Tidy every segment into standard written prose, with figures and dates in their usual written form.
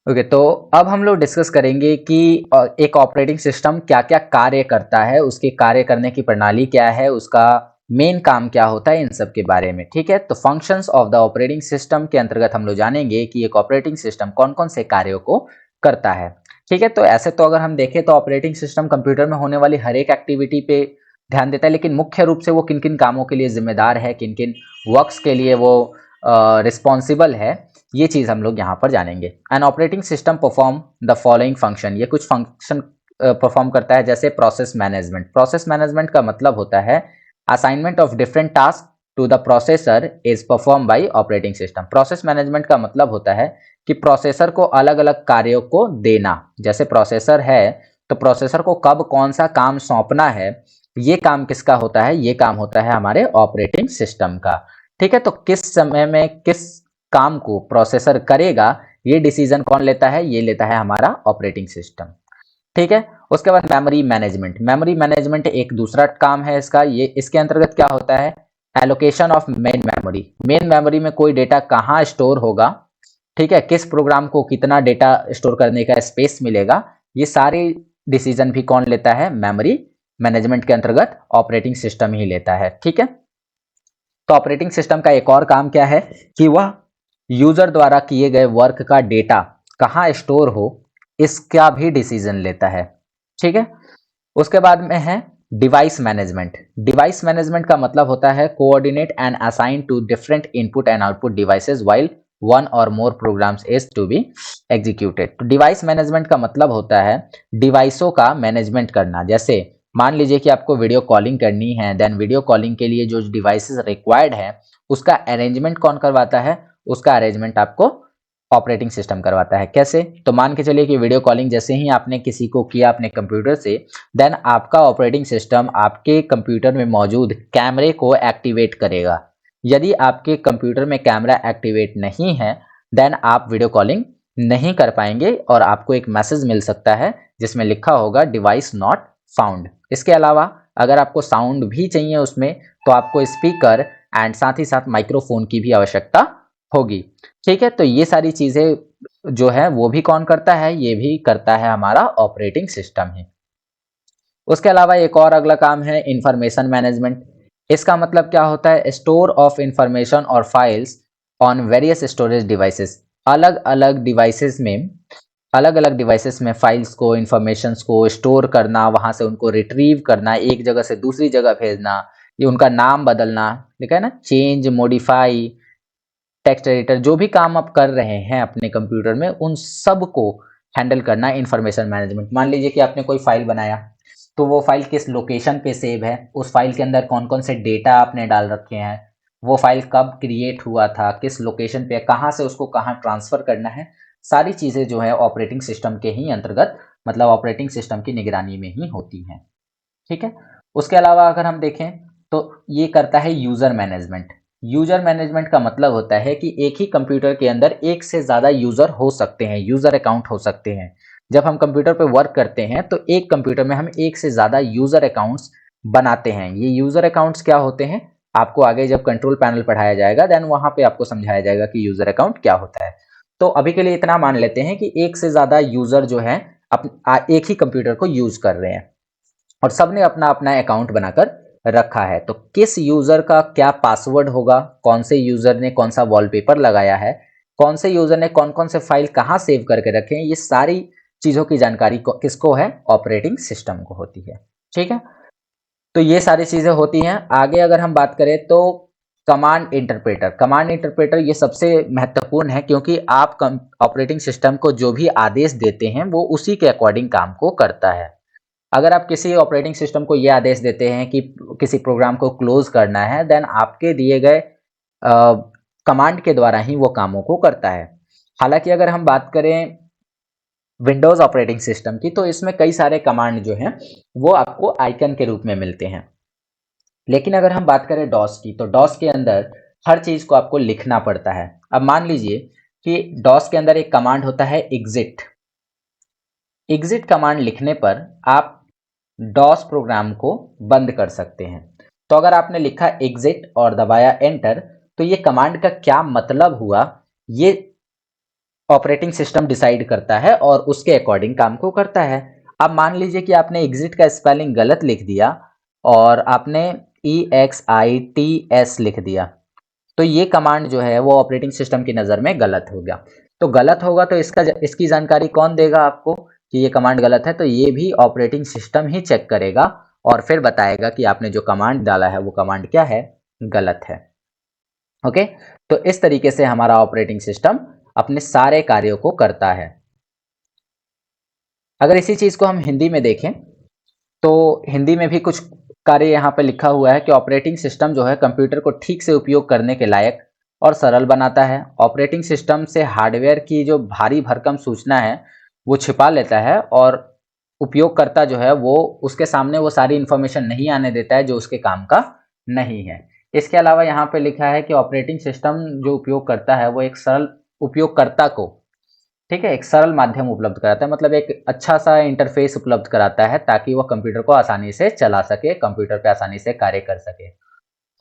Okay, तो अब हम लोग डिस्कस करेंगे कि एक ऑपरेटिंग सिस्टम क्या-क्या कार्य करता है, उसके कार्य करने की प्रणाली क्या है, उसका मेन काम क्या होता है, इन सब के बारे में, ठीक है? तो functions of the operating system के अंतर्गत हम लोग जानेंगे कि एक ऑपरेटिंग सिस्टम कौन-कौन से कार्यों को करता है, ठीक है? तो ऐसे तो अगर हम देखें तो ऑपरेटिंग सिस्टम कंप्यूटर में होने वाली हर एक एक्टिविटी पे ध्यान देता है, लेकिन मुख्य रूप से वो किन-किन कामों के लिए ज़िम्मेदार है, किन-किन वर्क्स के लिए वो रिस्पॉन्सिबल है, ये चीज हम लोग यहाँ पर जानेंगे। An operating system perform the following function, ये कुछ फंक्शन परफॉर्म करता है, जैसे प्रोसेस मैनेजमेंट। प्रोसेस मैनेजमेंट का मतलब होता है assignment of different task to the processor is perform by operating system. Process management का मतलब होता है कि प्रोसेसर को अलग अलग कार्यों को देना। जैसे प्रोसेसर है तो प्रोसेसर को कब कौन सा काम सौंपना है, ये काम किसका होता है? ये काम होता है हमारे ऑपरेटिंग सिस्टम का। ठीक है, तो किस समय में किस काम को प्रोसेसर करेगा, ये डिसीजन कौन लेता है? ये लेता है हमारा ऑपरेटिंग सिस्टम। ठीक है, उसके बाद मेमोरी मैनेजमेंट। मेमोरी मैनेजमेंट एक दूसरा काम है इसका। ये इसके अंतर्गत क्या होता है? Allocation of main memory. Main memory में कोई डेटा कहाँ स्टोर होगा, ठीक है, किस प्रोग्राम को कितना डेटा स्टोर करने का स्पेस मिलेगा, ये सारे डिसीजन भी कौन लेता है? मेमोरी मैनेजमेंट के अंतर्गत ऑपरेटिंग सिस्टम ही लेता है। ठीक है, तो ऑपरेटिंग सिस्टम का एक और काम क्या है कि वह यूजर द्वारा किए गए वर्क का डेटा कहाँ स्टोर हो, इसका भी डिसीजन लेता है। ठीक है, उसके बाद में है डिवाइस मैनेजमेंट। डिवाइस मैनेजमेंट का मतलब होता है coordinate and assign to different input and output devices while one or more programs is to be executed. तो डिवाइस मैनेजमेंट का मतलब होता है डिवाइसों का मैनेजमेंट करना। जैसे मान लीजिए कि आपको वीडियो कॉलिंग करनी है, देन वीडियो कॉलिंग के लिए जो डिवाइसेस रिक्वायर्ड है उसका अरेंजमेंट कौन करवाता है? उसका अरेंजमेंट आपको ऑपरेटिंग सिस्टम करवाता है। कैसे? तो मान के चलिए कि वीडियो कॉलिंग जैसे ही आपने किसी को किया अपने कंप्यूटर से, देन आपका ऑपरेटिंग सिस्टम आपके कंप्यूटर में मौजूद कैमरे को एक्टिवेट करेगा। यदि आपके कंप्यूटर में कैमरा एक्टिवेट नहीं है, देन आप वीडियो कॉलिंग नहीं कर पाएंगे और आपको एक मैसेज मिल सकता है जिसमें लिखा होगा डिवाइस नॉट फाउंड। इसके अलावा अगर आपको साउंड भी चाहिए उसमें, तो आपको स्पीकर एंड साथ ही साथ माइक्रोफोन की भी आवश्यकता होगी। ठीक है, तो ये सारी चीजें जो है वो भी कौन करता है? ये भी करता है हमारा ऑपरेटिंग सिस्टम ही। उसके अलावा एक और अगला काम है इंफॉर्मेशन मैनेजमेंट। इसका मतलब क्या होता है? स्टोर ऑफ इंफॉर्मेशन और files on various storage devices. अलग अलग डिवाइसेस में अलग अलग डिवाइसेस में फाइल्स को, इंफॉर्मेशंस को स्टोर करना, वहां से उनको रिट्रीव करना, एक जगह से दूसरी जगह भेजना, ये उनका नाम बदलना, लिखा है ना, चेंज, मॉडिफाई, टेक्स्ट एडिटर, जो भी काम आप कर रहे हैं अपने कंप्यूटर में उन सब को हैंडल करना है इंफॉर्मेशन मैनेजमेंट। मान लीजिए कि आपने कोई फाइल बनाया, तो वो फाइल किस लोकेशन पे सेव है, उस फाइल के अंदर कौन कौन से डेटा आपने डाल रखे हैं, वो फाइल कब क्रिएट हुआ था, किस लोकेशन पे, कहाँ से उसको कहाँ ट्रांसफर करना है, सारी चीजें जो है ऑपरेटिंग सिस्टम के ही अंतर्गत, मतलब ऑपरेटिंग सिस्टम की निगरानी में ही होती हैं। ठीक है, उसके अलावा अगर हम देखें तो ये करता है यूजर मैनेजमेंट। यूजर मैनेजमेंट का मतलब होता है कि एक ही कंप्यूटर के अंदर एक से ज्यादा यूजर हो सकते हैं, यूजर अकाउंट हो सकते हैं। जब हम कंप्यूटर पे वर्क करते हैं तो एक कंप्यूटर में हम एक से ज्यादा यूजर अकाउंट्स बनाते हैं। ये यूजर अकाउंट्स क्या होते हैं, आपको आगे जब कंट्रोल पैनल पढ़ाया जाएगा देन वहां पे आपको समझाया जाएगा कि यूजर अकाउंट क्या होता है। तो अभी के लिए इतना मान लेते हैं कि एक से ज्यादा यूजर जो है एक ही कंप्यूटर को यूज कर रहे हैं और सबने अपना अपना अकाउंट बनाकर रखा है। तो किस यूजर का क्या पासवर्ड होगा, कौन से यूजर ने कौन सा वॉलपेपर लगाया है, कौन से यूजर ने कौन कौन से फाइल कहाँ सेव करके रखे हैं, ये सारी चीजों की जानकारी किसको है? ऑपरेटिंग सिस्टम को होती है। ठीक है, तो ये सारी चीजें होती हैं। आगे अगर हम बात करें तो कमांड इंटरप्रेटर। कमांड इंटरप्रेटर ये सबसे महत्वपूर्ण है क्योंकि आप ऑपरेटिंग सिस्टम को जो भी आदेश देते हैं वो उसी के अकॉर्डिंग काम को करता है। अगर आप किसी ऑपरेटिंग सिस्टम को यह आदेश देते हैं कि किसी प्रोग्राम को क्लोज करना है, देन आपके दिए गए कमांड के द्वारा ही वो कामों को करता है। हालांकि अगर हम बात करें विंडोज ऑपरेटिंग सिस्टम की, तो इसमें कई सारे कमांड जो हैं वो आपको आइकन के रूप में मिलते हैं। लेकिन अगर हम बात करें डॉस की, तो डॉस के अंदर हर चीज को आपको लिखना पड़ता है। अब मान लीजिए कि डॉस के अंदर एक कमांड होता है एग्जिट। एग्जिट कमांड लिखने पर आप डॉस प्रोग्राम को बंद कर सकते हैं। तो अगर आपने लिखा एग्जिट और दबाया एंटर, तो ये कमांड का क्या मतलब हुआ, ये ऑपरेटिंग सिस्टम डिसाइड करता है और उसके अकॉर्डिंग काम को करता है। अब मान लीजिए कि आपने एग्जिट का स्पेलिंग गलत लिख दिया और आपने EXITS लिख दिया, तो ये कमांड जो है वो ऑपरेटिंग सिस्टम की नज़र में गलत हो गया। तो गलत होगा तो इसकी जानकारी कौन देगा आपको कि ये कमांड गलत है? तो ये भी ऑपरेटिंग सिस्टम ही चेक करेगा और फिर बताएगा कि आपने जो कमांड डाला है वो कमांड क्या है, गलत है। ओके, तो इस तरीके से हमारा ऑपरेटिंग सिस्टम अपने सारे कार्यों को करता है। अगर इसी चीज को हम हिंदी में देखें तो हिंदी में भी कुछ कार्य यहाँ पे लिखा हुआ है कि ऑपरेटिंग सिस्टम जो है कंप्यूटर को ठीक से उपयोग करने के लायक और सरल बनाता है। ऑपरेटिंग सिस्टम से हार्डवेयर की जो भारी भरकम सूचना है वो छिपा लेता है और उपयोगकर्ता जो है वो उसके सामने वो सारी इंफॉर्मेशन नहीं आने देता है जो उसके काम का नहीं है। इसके अलावा यहाँ पे लिखा है कि ऑपरेटिंग सिस्टम जो उपयोग करता है वो एक सरल उपयोगकर्ता को, ठीक है, एक सरल माध्यम उपलब्ध कराता है, मतलब एक अच्छा सा इंटरफेस उपलब्ध कराता है ताकि वह कंप्यूटर को आसानी से चला सके, कंप्यूटर पे आसानी से कार्य कर सके।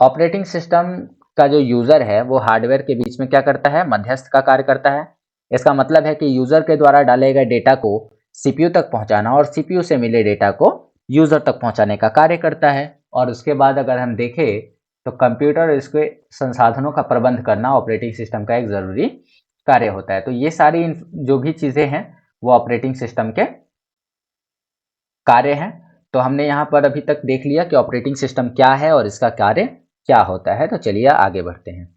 ऑपरेटिंग सिस्टम का जो यूजर है वो हार्डवेयर के बीच में क्या करता है, मध्यस्थ का कार्य करता है। इसका मतलब है कि यूजर के द्वारा डाले गए डेटा को सीपीयू तक पहुंचाना और सीपीयू से मिले डेटा को यूजर तक पहुंचाने का कार्य करता है। और उसके बाद अगर हम देखें तो कंप्यूटर इसके संसाधनों का प्रबंध करना ऑपरेटिंग सिस्टम का एक जरूरी कार्य होता है। तो ये सारी जो भी चीजें हैं वो ऑपरेटिंग सिस्टम के कार्य हैं। तो हमने यहाँ पर अभी तक देख लिया कि ऑपरेटिंग सिस्टम क्या है और इसका कार्य क्या होता है। तो चलिए आगे बढ़ते हैं।